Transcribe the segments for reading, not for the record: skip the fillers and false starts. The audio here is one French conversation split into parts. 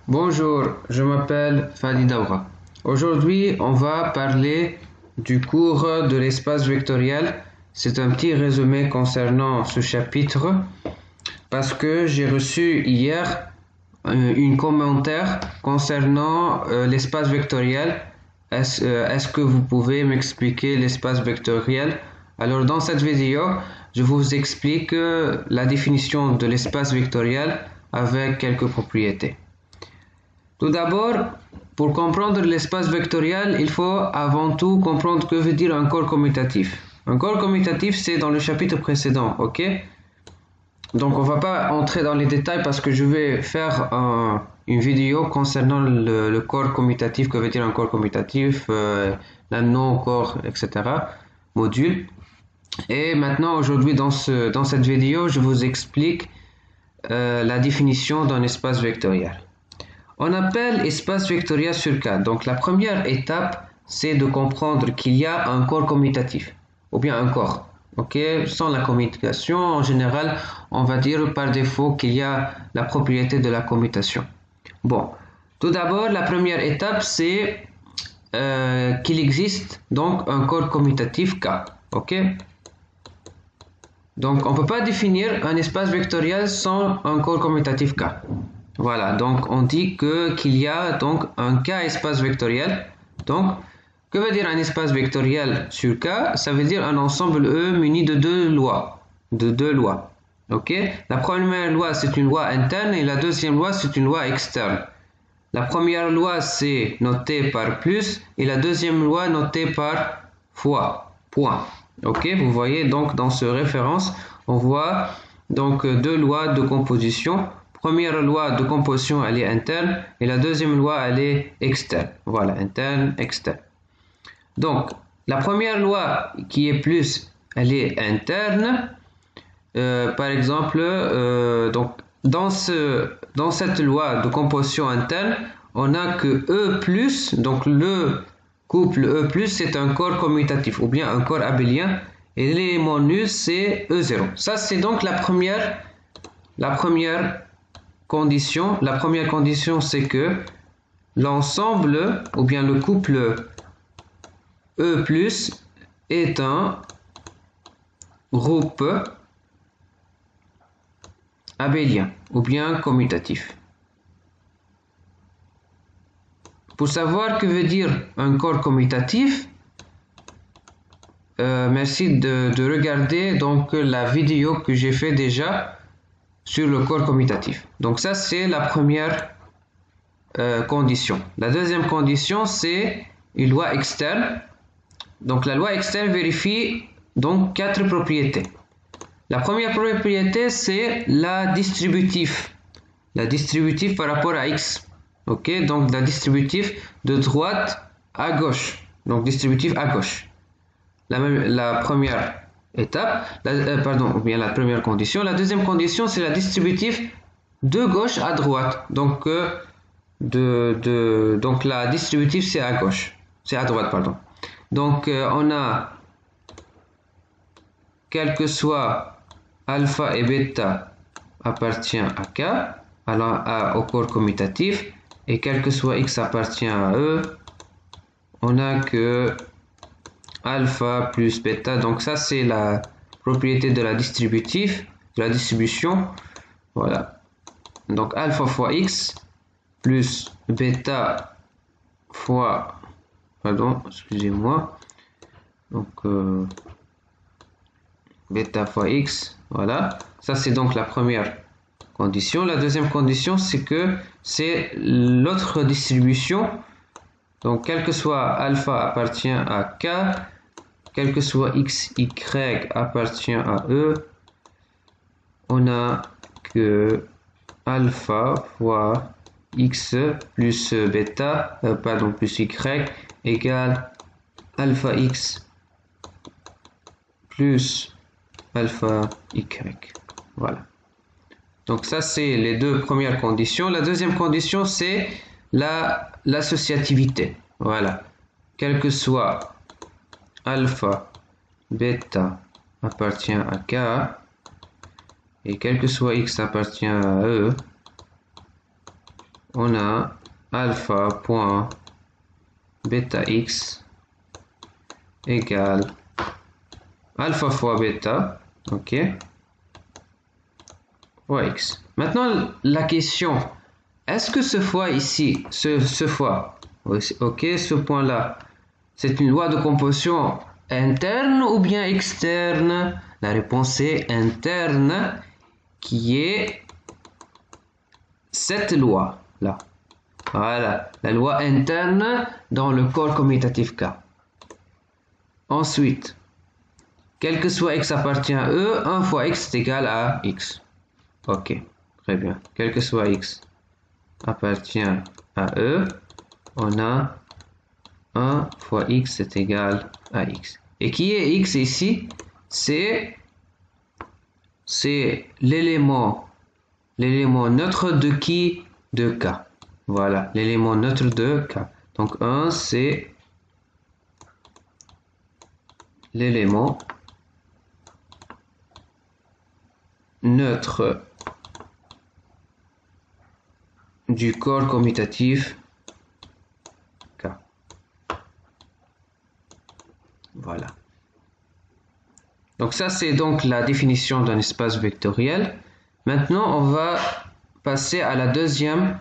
Bonjour, je m'appelle Fadi Daoura. Aujourd'hui, on va parler du cours de l'espace vectoriel. C'est un petit résumé concernant ce chapitre parce que j'ai reçu hier un commentaire concernant l'espace vectoriel. Est-ce que vous pouvez m'expliquer l'espace vectoriel? Alors dans cette vidéo, je vous explique la définition de l'espace vectoriel avec quelques propriétés. Tout d'abord, pour comprendre l'espace vectoriel, il faut avant tout comprendre que veut dire un corps commutatif. Un corps commutatif, c'est dans le chapitre précédent, ok? Donc on ne va pas entrer dans les détails parce que je vais faire une vidéo concernant le corps commutatif, que veut dire un corps commutatif, la non-corps, etc. module. Et maintenant, aujourd'hui, dans cette vidéo, je vous explique la définition d'un espace vectoriel. On appelle espace vectoriel sur K. Donc la première étape, c'est de comprendre qu'il y a un corps commutatif, ou bien un corps. Ok, sans la commutation, en général, on va dire par défaut qu'il y a la propriété de la commutation. Bon, tout d'abord, la première étape, c'est qu'il existe donc un corps commutatif K. Ok. Donc, on ne peut pas définir un espace vectoriel sans un corps commutatif K. Voilà, donc on dit qu'il y a donc un K espace vectoriel. Donc, que veut dire un espace vectoriel sur K? Ça veut dire un ensemble E muni de deux lois. Ok? La première loi, c'est une loi interne et la deuxième loi, c'est une loi externe. La première loi, c'est noté par plus et la deuxième loi notée par fois, point. Ok? Vous voyez donc dans ce référence, on voit donc deux lois de composition. Première loi de composition, elle est interne et la deuxième loi, elle est externe. Voilà, interne, externe. Donc, la première loi qui est plus, elle est interne. Par exemple, donc, dans cette loi de composition interne, on a que E+, donc le couple E+, c'est un corps commutatif ou bien un corps abélien et l'élément nul, c'est E0. Ça, c'est donc la première condition. La première condition, c'est que l'ensemble ou bien le couple E+, est un groupe abélien ou bien commutatif. Pour savoir que veut dire un corps commutatif, merci de regarder donc la vidéo que j'ai fait déjà sur le corps commutatif. Donc ça, c'est la première condition. La deuxième condition, c'est une loi externe. Donc la loi externe vérifie donc quatre propriétés. La première propriété, c'est la distributif. La distributif par rapport à x. Ok, donc la distributif de droite à gauche. Donc distributif à gauche. La première étape, ou bien la première condition. La deuxième condition, c'est la distributif de gauche à droite. Donc, donc la distributif, c'est à gauche. C'est à droite, pardon. Donc, on a, quel que soit alpha et bêta appartient à K, au corps commutatif, et quel que soit x appartient à E, on a que alpha plus bêta. Donc ça, c'est la propriété de la distributif, de la distribution. Voilà. Donc alpha fois x plus bêta fois, pardon, excusez-moi. Donc bêta fois x, voilà. Ça, c'est donc la première condition. La deuxième condition, c'est que c'est l'autre distribution. Donc, quel que soit alpha appartient à K, quel que soit x, y appartient à E, on a que alpha fois x plus bêta, plus y égale alpha x plus alpha y. Voilà. Donc ça, c'est les deux premières conditions. La deuxième condition, c'est l'associativité. Voilà. Quel que soit alpha, bêta appartient à K, et quel que soit x appartient à E, on a alpha.beta x égale alpha fois bêta, ok, fois x. Maintenant, la question, est-ce que ce fois ici, ce fois, ok, ce point-là, c'est une loi de composition interne ou bien externe? La réponse est interne, qui est cette loi-là. Voilà, la loi interne dans le corps commutatif K. Ensuite, quel que soit x appartient à E, 1 fois x est égal à x. Ok, très bien. Quel que soit x appartient à E, on a 1 fois x est égal à x. Et qui est x ici? C'est l'élément neutre de qui? De K. Voilà, l'élément neutre de K. Donc 1, c'est l'élément neutre du corps commutatif K. Voilà. Donc ça, c'est donc la définition d'un espace vectoriel. Maintenant, on va passer à la deuxième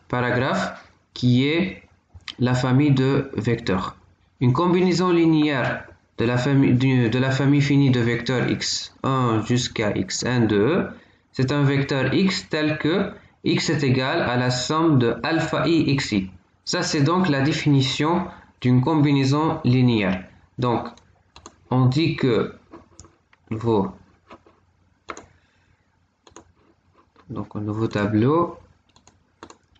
paragraphe qui est la famille de vecteurs. Une combinaison linéaire de la famille finie de vecteurs x1 jusqu'à xn de E, c'est un vecteur x tel que x est égal à la somme de alpha i xi. Ça, c'est donc la définition d'une combinaison linéaire. Donc, on dit que donc un nouveau tableau,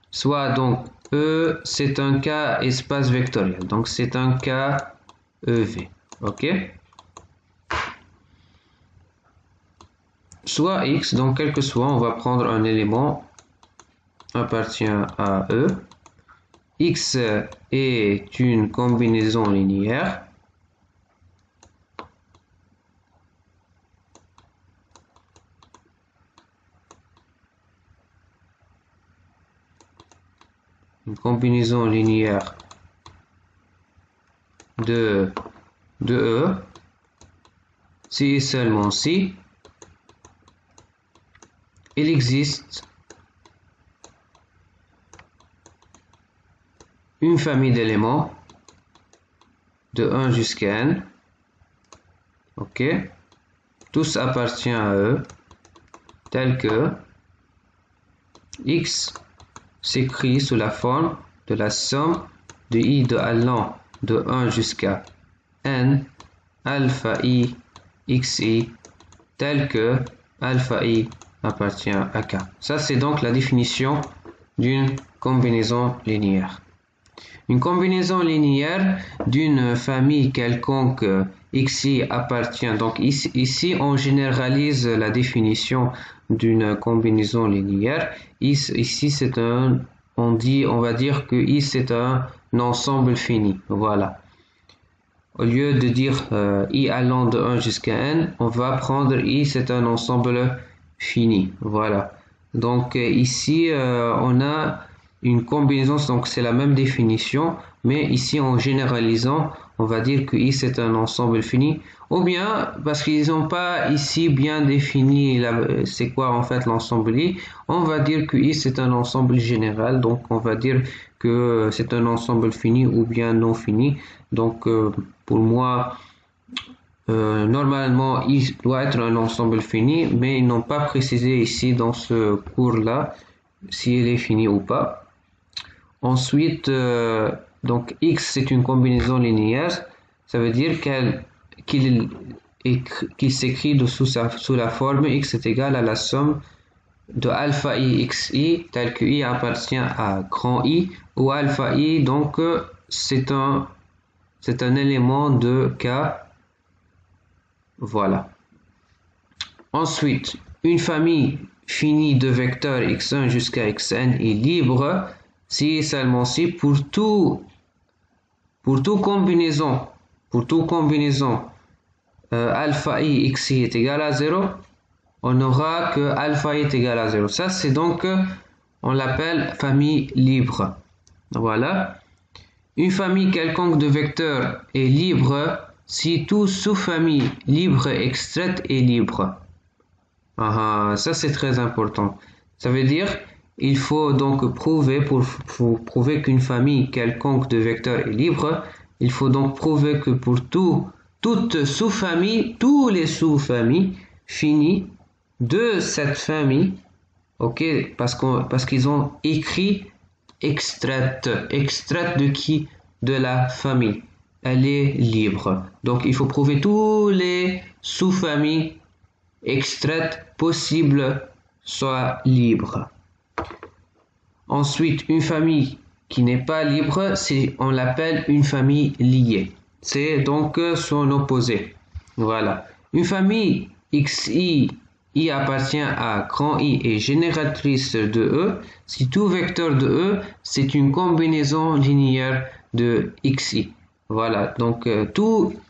soit donc E, c'est un cas espace vectoriel, donc c'est un cas EV, ok? Soit X, donc quel que soit, on va prendre un élément appartient à E. X est une combinaison linéaire. Une combinaison linéaire de E, si et seulement si il existe une famille d'éléments de 1 jusqu'à n, ok, tous appartiennent à E, tel que x s'écrit sous la forme de la somme de i de allant de 1 jusqu'à n alpha i xi tel que alpha i appartient à K. Ça, c'est donc la définition d'une combinaison linéaire. Une combinaison linéaire d'une famille quelconque xi appartient. Donc ici, on généralise la définition d'une combinaison linéaire. Ici, c'est on va dire que I c'est un ensemble fini. Voilà. Au lieu de dire I allant de 1 jusqu'à n, on va prendre I c'est un ensemble fini. Voilà. Donc ici, on a une combinaison, donc c'est la même définition, mais ici en généralisant, on va dire que I c'est un ensemble fini, ou bien parce qu'ils n'ont pas ici bien défini c'est quoi en fait l'ensemble I, on va dire que I c'est un ensemble général, donc on va dire que c'est un ensemble fini ou bien non fini. Donc pour moi, normalement I doit être un ensemble fini, mais ils n'ont pas précisé ici dans ce cours-là s'il est fini ou pas. Ensuite, donc x c'est une combinaison linéaire, ça veut dire qu'il s'écrit sous la forme x est égal à la somme de alpha i xi tel que i appartient à grand I, ou alpha i donc c'est un élément de K. Voilà. Ensuite, une famille finie de vecteurs x1 jusqu'à xn est libre si et seulement si pour toute combinaison alpha i xi est égal à 0, on aura que alpha est égal à 0. Ça, c'est donc, on l'appelle famille libre. Voilà. Une famille quelconque de vecteurs est libre si toute sous-famille libre extraite est libre. Ça, c'est très important. Ça veut dire, il faut donc prouver, pour prouver qu'une famille quelconque de vecteurs est libre, il faut donc prouver que pour toute sous-famille, tous les sous-familles finies de cette famille, ok, parce qu'ils ont écrit extraite de qui? De la famille. Elle est libre. Donc il faut prouver tous les sous-familles extraites possibles soient libres. Ensuite, une famille qui n'est pas libre, on l'appelle une famille liée. C'est donc son opposé. Voilà. Une famille xi, I appartient à grand I et génératrice de E, si tout vecteur de E, c'est une combinaison linéaire de xi. Voilà, donc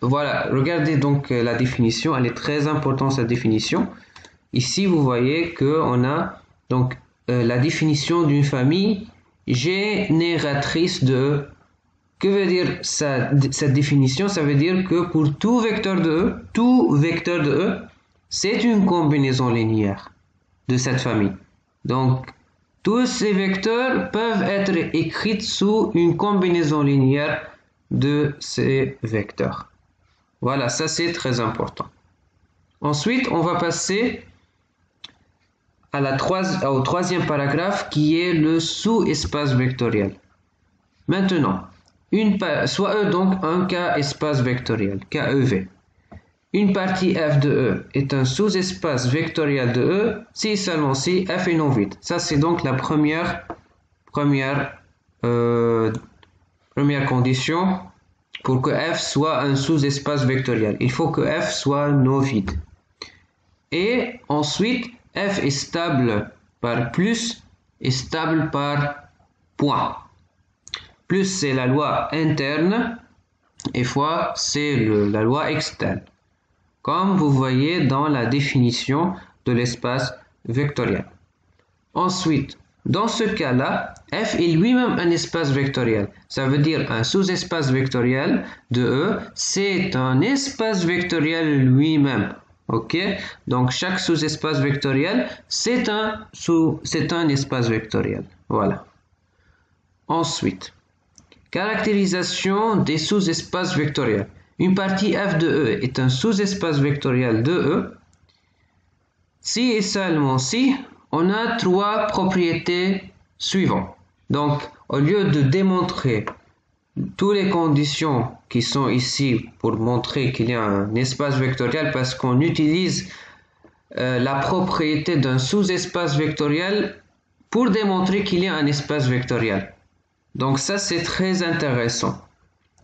voilà, regardez donc la définition, elle est très importante cette définition. Ici, vous voyez qu'on a donc la définition d'une famille génératrice de E. Que veut dire cette définition? Ça veut dire que pour tout vecteur de E, c'est une combinaison linéaire de cette famille. Donc, tous ces vecteurs peuvent être écrits sous une combinaison linéaire de ces vecteurs. Voilà, ça c'est très important. Ensuite, on va passer au troisième paragraphe qui est le sous-espace vectoriel. Maintenant, soit E donc un K-espace vectoriel, KEV. Une partie F de E est un sous-espace vectoriel de E si seulement si F est non vide. Ça c'est donc la première condition pour que F soit un sous-espace vectoriel. Il faut que F soit non vide. Et ensuite, F est stable par plus et stable par point. Plus c'est la loi interne et fois c'est la loi externe. Comme vous voyez dans la définition de l'espace vectoriel. Ensuite, dans ce cas-là, F est lui-même un espace vectoriel. Ça veut dire un sous-espace vectoriel de E, c'est un espace vectoriel lui-même. Ok? Donc chaque sous-espace vectoriel, c'est un espace vectoriel. Voilà. Ensuite, caractérisation des sous-espaces vectoriels. Une partie F de E est un sous-espace vectoriel de E. Si et seulement si, on a trois propriétés suivantes. Donc, au lieu de démontrer toutes les conditions qui sont ici pour montrer qu'il y a un espace vectoriel, parce qu'on utilise la propriété d'un sous-espace vectoriel pour démontrer qu'il y a un espace vectoriel. Donc ça, c'est très intéressant.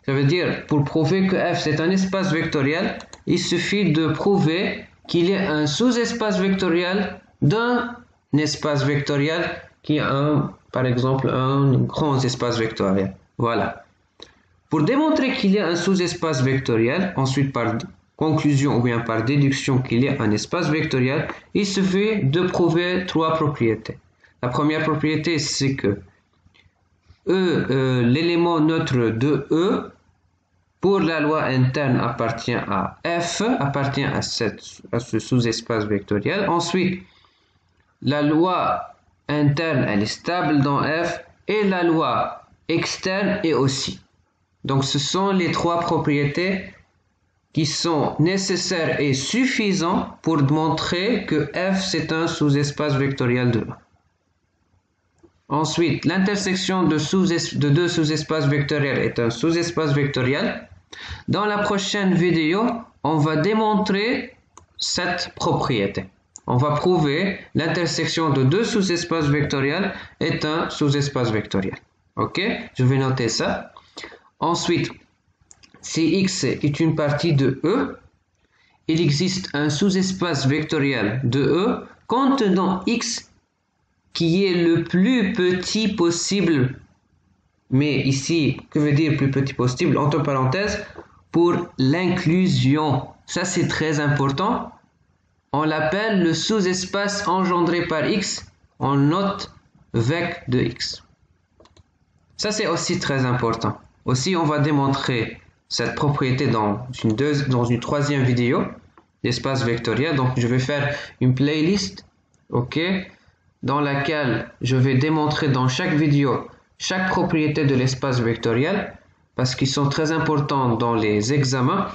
Ça veut dire, pour prouver que F c'est un espace vectoriel, il suffit de prouver qu'il y a un sous-espace vectoriel d'un espace vectoriel qui a par exemple un grand espace vectoriel. Voilà. Pour démontrer qu'il y a un sous-espace vectoriel, ensuite par conclusion ou bien par déduction qu'il y a un espace vectoriel, il suffit de prouver trois propriétés. La première propriété, c'est que l'élément neutre de E, pour la loi interne, appartient à F, appartient à ce sous-espace vectoriel. Ensuite, la loi interne, elle est stable dans F, et la loi externe est aussi. Donc, ce sont les trois propriétés qui sont nécessaires et suffisantes pour montrer que F, c'est un sous-espace vectoriel de E. Ensuite, l'intersection de deux sous-espaces vectoriels est un sous-espace vectoriel. Dans la prochaine vidéo, on va démontrer cette propriété. On va prouver l'intersection de deux sous-espaces vectoriels est un sous-espace vectoriel. Ok? Je vais noter ça. Ensuite, si X est une partie de E, il existe un sous-espace vectoriel de E contenant X qui est le plus petit possible, mais ici, que veut dire plus petit possible, entre parenthèses, pour l'inclusion. Ça, c'est très important. on l'appelle le sous-espace engendré par X en note vec de X. Ça, c'est aussi très important. Aussi, on va démontrer cette propriété dans une troisième vidéo d'espace vectoriel. Donc, je vais faire une playlist, ok, dans laquelle je vais démontrer dans chaque vidéo chaque propriété de l'espace vectoriel parce qu'ils sont très importants dans les examens.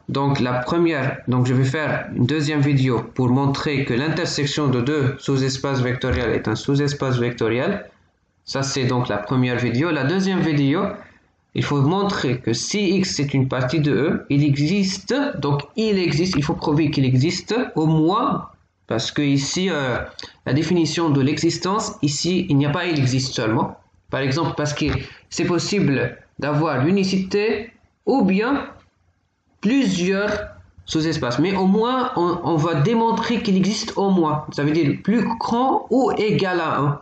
Donc, la première, donc je vais faire une deuxième vidéo pour montrer que l'intersection de deux sous-espaces vectoriels est un sous-espace vectoriel. Ça, c'est donc la première vidéo. La deuxième vidéo, il faut montrer que si X est une partie de E, il existe, il faut prouver qu'il existe au moins, parce que ici, la définition de l'existence, ici, il n'y a pas il existe seulement. Par exemple, parce que c'est possible d'avoir l'unicité ou bien plusieurs sous-espaces. Mais au moins, on va démontrer qu'il existe au moins. Ça veut dire plus grand ou égal à 1.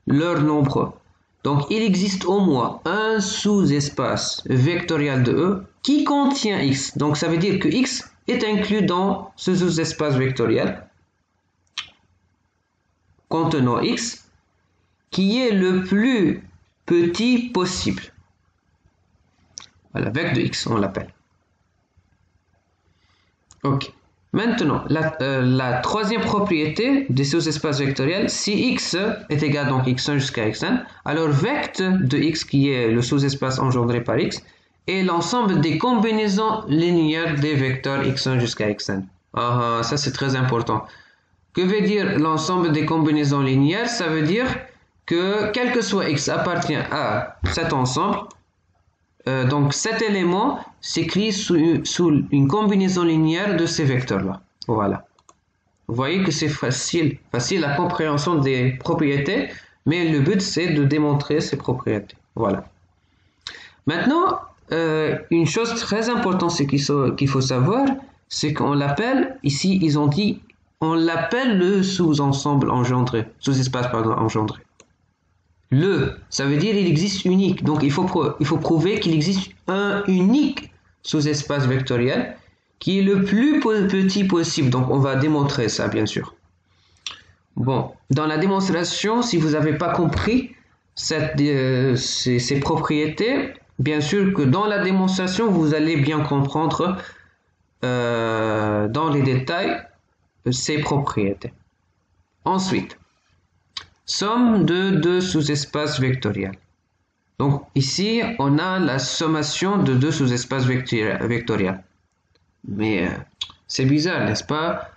Leur nombre. Donc, il existe au moins un sous-espace vectoriel de E qui contient X. Donc, ça veut dire que X est inclus dans ce sous-espace vectoriel contenant X qui est le plus petit possible. Voilà, vec de X, on l'appelle. Ok. Maintenant, la troisième propriété des sous-espaces vectoriels, si X est égal donc X1 jusqu'à Xn, alors vect de X, qui est le sous-espace engendré par X, est l'ensemble des combinaisons linéaires des vecteurs X1 jusqu'à Xn. Ça c'est très important. Que veut dire l'ensemble des combinaisons linéaires? Ça veut dire que quel que soit X appartient à cet ensemble. Donc cet élément s'écrit sous une combinaison linéaire de ces vecteurs-là. Voilà. Vous voyez que c'est facile la compréhension des propriétés, mais le but c'est de démontrer ces propriétés. Voilà. Maintenant, une chose très importante qu'il faut savoir, c'est qu'on l'appelle, ici ils ont dit, on l'appelle le sous-ensemble engendré, sous-espace engendré. Ça veut dire il existe unique. Donc il faut prouver qu'il existe un unique sous-espace vectoriel qui est le plus petit possible. Donc on va démontrer ça, bien sûr. Bon, dans la démonstration, si vous n'avez pas compris ces propriétés, bien sûr que dans la démonstration, vous allez bien comprendre dans les détails ces propriétés. Ensuite, somme de deux sous-espaces vectoriels. Donc ici, on a la sommation de deux sous-espaces vectoriels. Mais c'est bizarre, n'est-ce pas?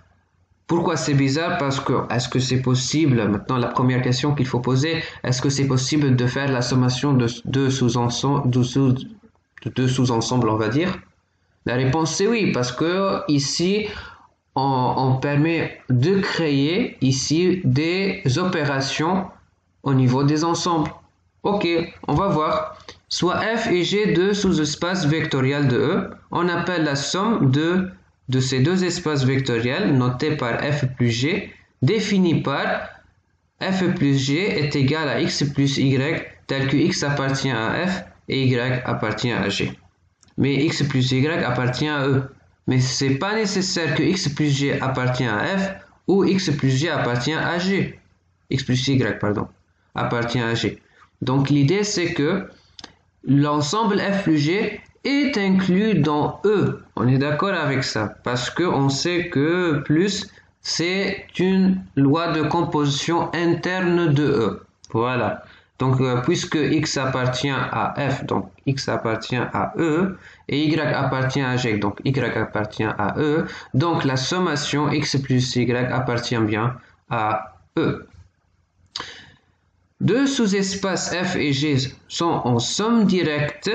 Pourquoi c'est bizarre? Parce que est-ce que c'est possible? Maintenant, la première question qu'il faut poser, est-ce que c'est possible de faire la sommation de deux sous-ensembles, on va dire? La réponse c'est oui, parce que ici, on permet de créer ici des opérations au niveau des ensembles. Ok, on va voir. Soit f et g deux sous-espaces vectoriels de E, on appelle la somme de ces deux espaces vectoriels notés par f plus g, définis par f plus g est égal à x plus y, tel que x appartient à f et y appartient à g. Mais x plus y appartient à E. Mais ce n'est pas nécessaire que x plus g appartient à f ou x plus g appartient à g. X plus y, pardon, appartient à g. Donc l'idée c'est que l'ensemble f plus g est inclus dans E. On est d'accord avec ça parce qu'on sait que plus c'est une loi de composition interne de E. Voilà. Donc, puisque x appartient à f, donc x appartient à E, et y appartient à g, donc y appartient à E, donc la sommation x plus y appartient bien à E. Deux sous-espaces f et g sont en somme directe,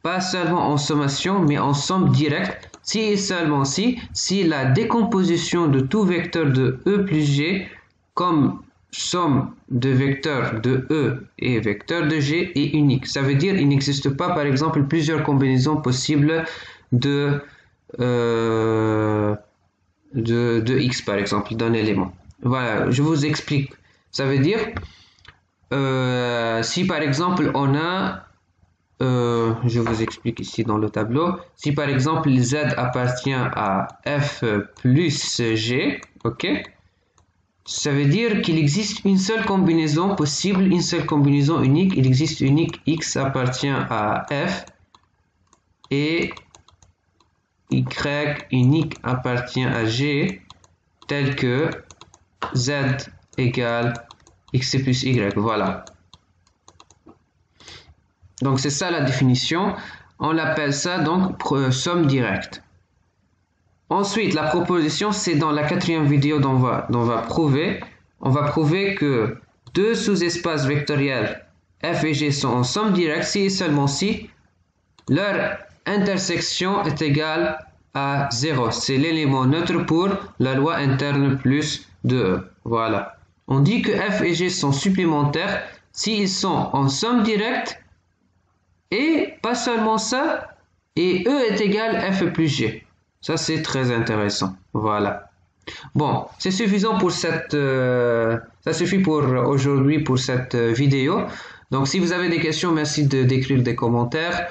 pas seulement en sommation, mais en somme directe, si et seulement si la décomposition de tout vecteur de E plus g comme somme de vecteurs de E et vecteurs de G est unique. Ça veut dire qu'il n'existe pas, par exemple, plusieurs combinaisons possibles de X, par exemple, d'un élément. Voilà, je vous explique. Ça veut dire, si par exemple, on a Je vous explique ici dans le tableau. Si par exemple Z appartient à F plus G, ok, ça veut dire qu'il existe une seule combinaison possible, une seule combinaison unique. Il existe unique X appartient à F et Y unique appartient à G, tel que Z égale X plus Y. Voilà. Donc c'est ça la définition. On l'appelle ça donc somme directe. Ensuite, la proposition, c'est dans la quatrième vidéo dont on va prouver. On va prouver que deux sous-espaces vectoriels f et g sont en somme directe si et seulement si leur intersection est égale à 0. C'est l'élément neutre pour la loi interne plus de E. Voilà. On dit que f et g sont supplémentaires s'ils sont en somme directe et pas seulement ça, et E est égal f plus g. Ça, c'est très intéressant. Voilà. Bon, c'est suffisant pour cette... ça suffit pour aujourd'hui pour cette vidéo. Donc, si vous avez des questions, merci d'écrire des commentaires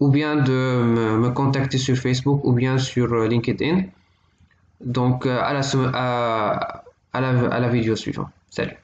ou bien de me contacter sur Facebook ou bien sur LinkedIn. Donc, à la vidéo suivante. Salut.